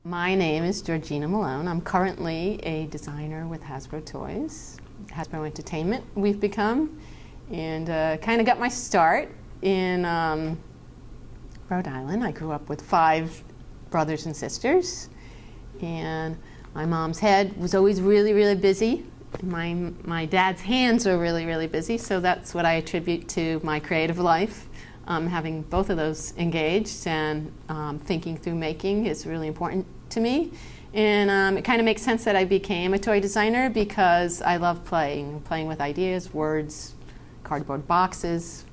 My name is Georgina Melone. I'm currently a designer with Hasbro Toys, Hasbro Entertainment we've become, and kind of got my start in Rhode Island. I grew up with 5 brothers and sisters, and my mom's head was always really, really busy. My dad's hands are really, really busy, so that's what I attribute to my creative life. Having both of those engaged and thinking through making is really important to me. And it kind of makes sense that I became a toy designer because I love playing with ideas, words, cardboard boxes,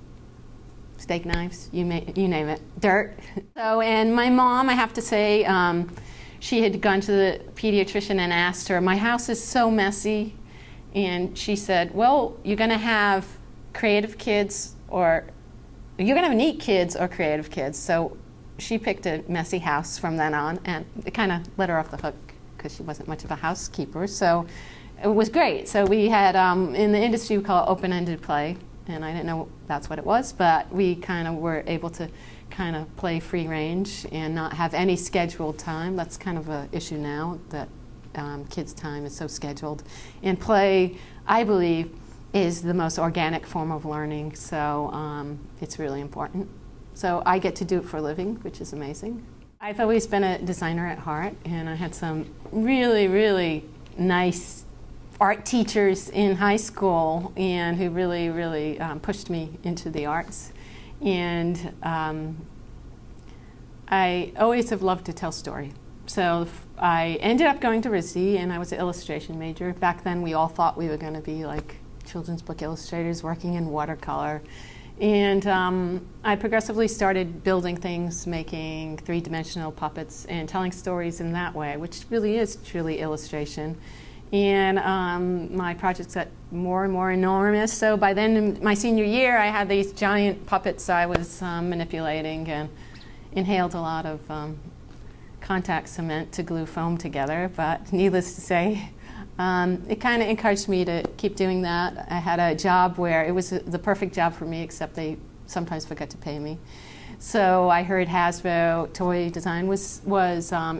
steak knives, you name it, dirt. So, and my mom, I have to say, she had gone to the pediatrician and asked her, my house is so messy, and she said, well, you're going to have creative kids or you're going to have neat kids or creative kids. So she picked a messy house from then on, and it kind of let her off the hook because she wasn't much of a housekeeper. So it was great. So we had, in the industry, we call it open-ended play, and I didn't know that's what it was, but we kind of were able to kind of play free range and not have any scheduled time. That's kind of an issue now, that kids' time is so scheduled. And play, I believe, is the most organic form of learning, so it's really important. So I get to do it for a living, which is amazing. I've always been a designer at heart, and I had some really, really nice art teachers in high school and who really, really pushed me into the arts. And I always have loved to tell story. So I ended up going to RISD, and I was an illustration major. Back then we all thought we were going to be like children's book illustrators working in watercolor. And I progressively started building things, making 3-dimensional puppets and telling stories in that way, which really is truly illustration. And my projects got more and more enormous. So by then, in my senior year, I had these giant puppets I was manipulating and inhaled a lot of contact cement to glue foam together. But needless to say, it kind of encouraged me to keep doing that. I had a job where it was the perfect job for me, except they sometimes forgot to pay me. So I heard Hasbro Toy Design was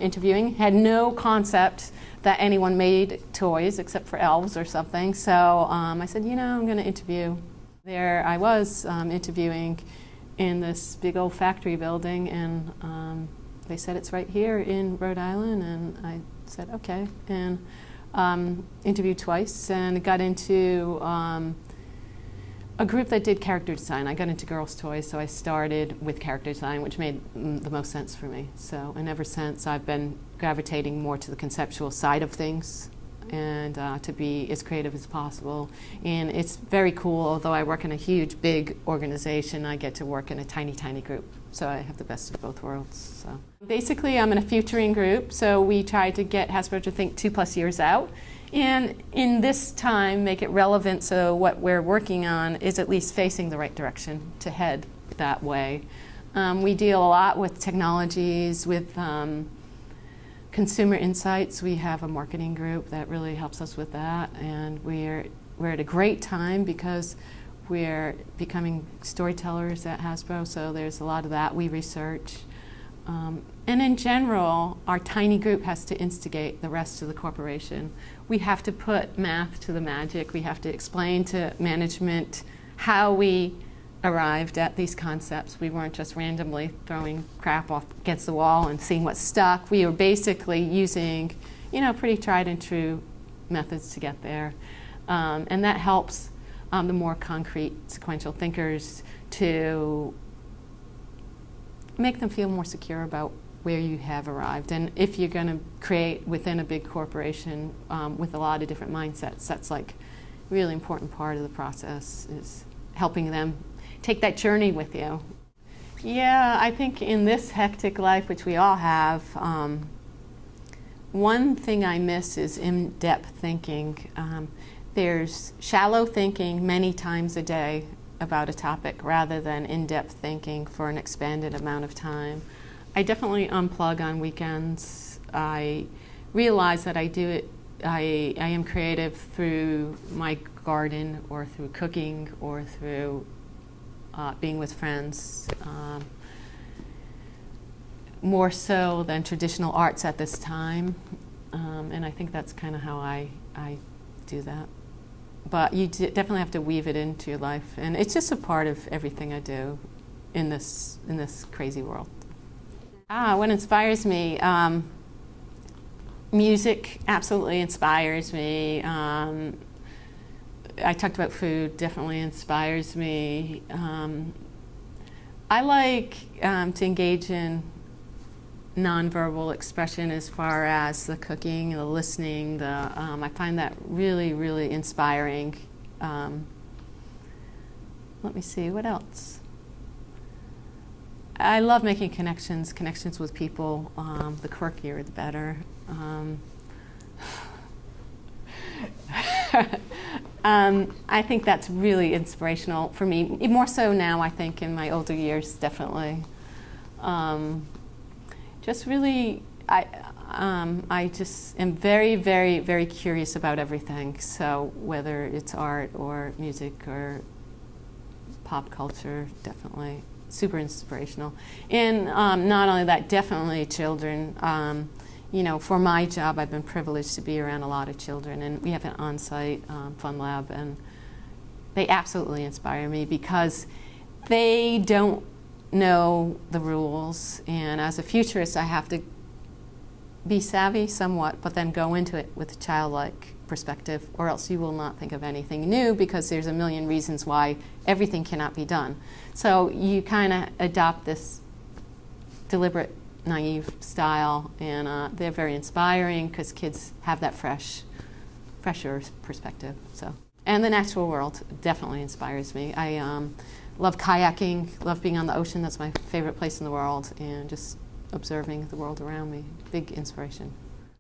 interviewing, had no concept that anyone made toys except for elves or something. So I said, you know, I'm going to interview. There I was interviewing in this big old factory building, and they said it's right here in Rhode Island, and I said, okay. And interviewed twice and got into a group that did character design. I got into girls' toys, so I started with character design, which made the most sense for me. So, and ever since, I've been gravitating more to the conceptual side of things and to be as creative as possible. And it's very cool, although I work in a huge, big organization, I get to work in a tiny, tiny group. So I have the best of both worlds. So basically, I'm in a futuring group, so we try to get Hasbro to think 2+ years out. And in this time, make it relevant so what we're working on is at least facing the right direction to head that way. We deal a lot with technologies, with consumer insights. We have a marketing group that really helps us with that, and we're at a great time because we're becoming storytellers at Hasbro, so there's a lot of that we research. And in general, our tiny group has to instigate the rest of the corporation. We have to put math to the magic. We have to explain to management how we arrived at these concepts. We weren't just randomly throwing crap off against the wall and seeing what stuck. We were basically using, you know, pretty tried and true methods to get there. And that helps the more concrete sequential thinkers to make them feel more secure about where you have arrived. And if you're going to create within a big corporation with a lot of different mindsets, that's like a really important part of the process, is helping them take that journey with you. Yeah, I think in this hectic life, which we all have, one thing I miss is in-depth thinking. There's shallow thinking many times a day about a topic rather than in-depth thinking for an expanded amount of time. I definitely unplug on weekends. I realize that I am creative through my garden or through cooking or through being with friends. more so than traditional arts at this time. And I think that's kind of how I do that. But you definitely have to weave it into your life. And it's just a part of everything I do in this crazy world. What inspires me? Music absolutely inspires me. I talked about food, definitely inspires me. I like to engage in nonverbal expression as far as the cooking, the listening. I find that really, really inspiring. Let me see, what else? I love making connections with people. The quirkier, the better. I think that's really inspirational for me, more so now, I think, in my older years, definitely. Just really, I just am very, very, very curious about everything. So whether it's art or music or pop culture, definitely super inspirational. And not only that, definitely children. You know, for my job, I've been privileged to be around a lot of children, and we have an on-site fun lab, and they absolutely inspire me because they don't know the rules, and as a futurist, I have to be savvy somewhat, but then go into it with a childlike perspective, or else you will not think of anything new because there's a million reasons why everything cannot be done. So you kind of adopt this deliberate, naive style, and they're very inspiring because kids have that fresher perspective. So, and the natural world definitely inspires me. I love kayaking, love being on the ocean. That's my favorite place in the world, and just observing the world around me. Big inspiration.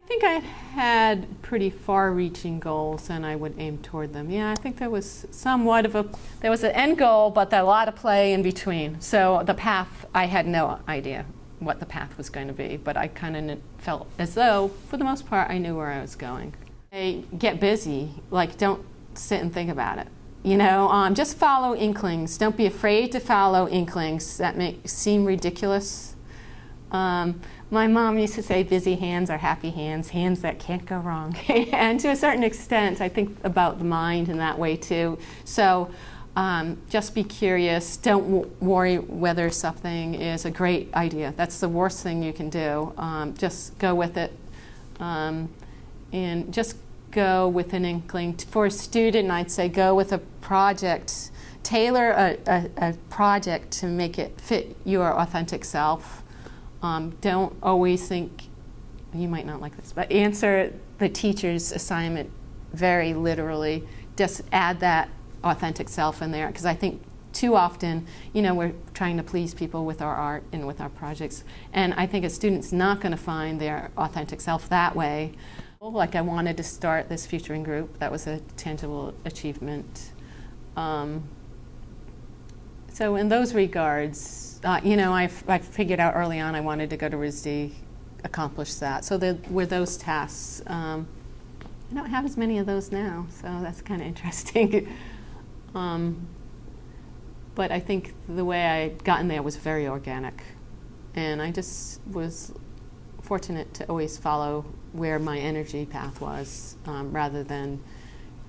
I think I had pretty far-reaching goals, and I would aim toward them. Yeah, I think there was somewhat of there was an end goal, but a lot of play in between. So the path, I had no idea what the path was going to be, but I kind of felt as though, for the most part, I knew where I was going. Get busy, like don't sit and think about it. You know, just follow inklings. Don't be afraid to follow inklings that seem ridiculous. My mom used to say busy hands are happy hands, hands that can't go wrong. And to a certain extent, I think about the mind in that way too. So just be curious. Don't worry whether something is a great idea. That's the worst thing you can do. Just go with it. And just go with an inkling. For a student, I'd say go with a project. Tailor a project to make it fit your authentic self. Don't always think, you might not like this, but answer the teacher's assignment very literally. Just add that authentic self in there, because I think too often, you know, we're trying to please people with our art and with our projects, and I think a student's not going to find their authentic self that way. Like, I wanted to start this futuring group. That was a tangible achievement. So in those regards, you know, I figured out early on I wanted to go to RISD, accomplish that. So there were those tasks. I don't have as many of those now, so that's kind of interesting. But I think the way I got in there was very organic. And I just was fortunate to always follow where my energy path was, rather than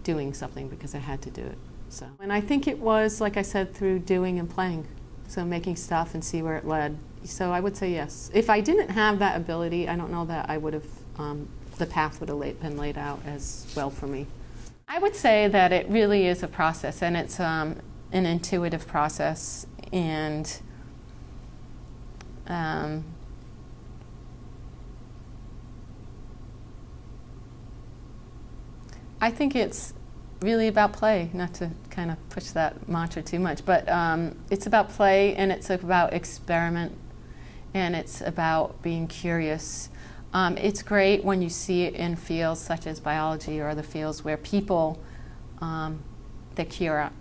doing something because I had to do it. So, and I think it was, like I said, through doing and playing. So making stuff and see where it led. So I would say yes. If I didn't have that ability, I don't know that I would have, the path would have been laid out as well for me. I would say that it really is a process, and it's an intuitive process, and I think it's really about play, not to kind of push that mantra too much, but it's about play, and it's about experiment, and it's about being curious. It's great when you see it in fields such as biology or other fields where people, their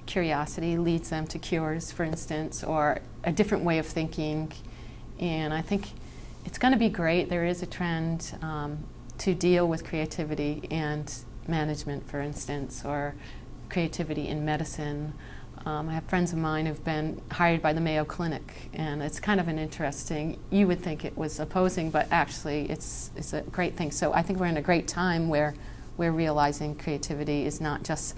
curiosity leads them to cures, for instance, or a different way of thinking. And I think it's going to be great. There is a trend to deal with creativity and management, for instance, or creativity in medicine. I have friends of mine who've been hired by the Mayo Clinic, and it's kind of an interesting, you would think it was opposing, but actually it's a great thing. So I think we're in a great time where we're realizing creativity is not just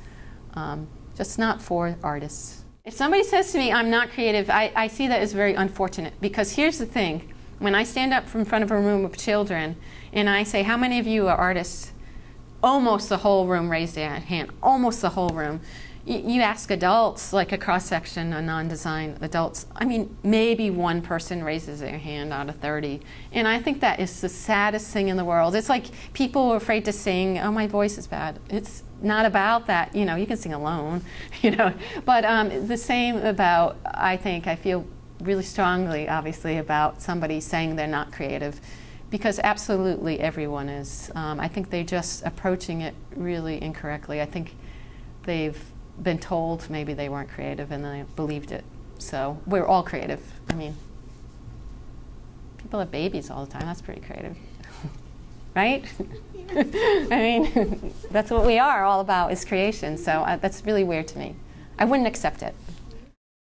not for artists. If somebody says to me, I'm not creative, I see that as very unfortunate, because here's the thing. When I stand up in front of a room of children and I say, how many of you are artists? Almost the whole room raised their hand, almost the whole room. You ask adults, like a cross-section of non-design adults, I mean, maybe one person raises their hand out of 30. And I think that is the saddest thing in the world. It's like people are afraid to sing, oh, my voice is bad. It's not about that, you know, you can sing alone, you know. But the same about, I feel really strongly, obviously, about somebody saying they're not creative. Because absolutely everyone is. I think they're just approaching it really incorrectly. I think they've been told maybe they weren't creative and they believed it. So we're all creative. I mean, people have babies all the time. That's pretty creative, right? I mean, that's what we are all about, is creation. So that's really weird to me. I wouldn't accept it.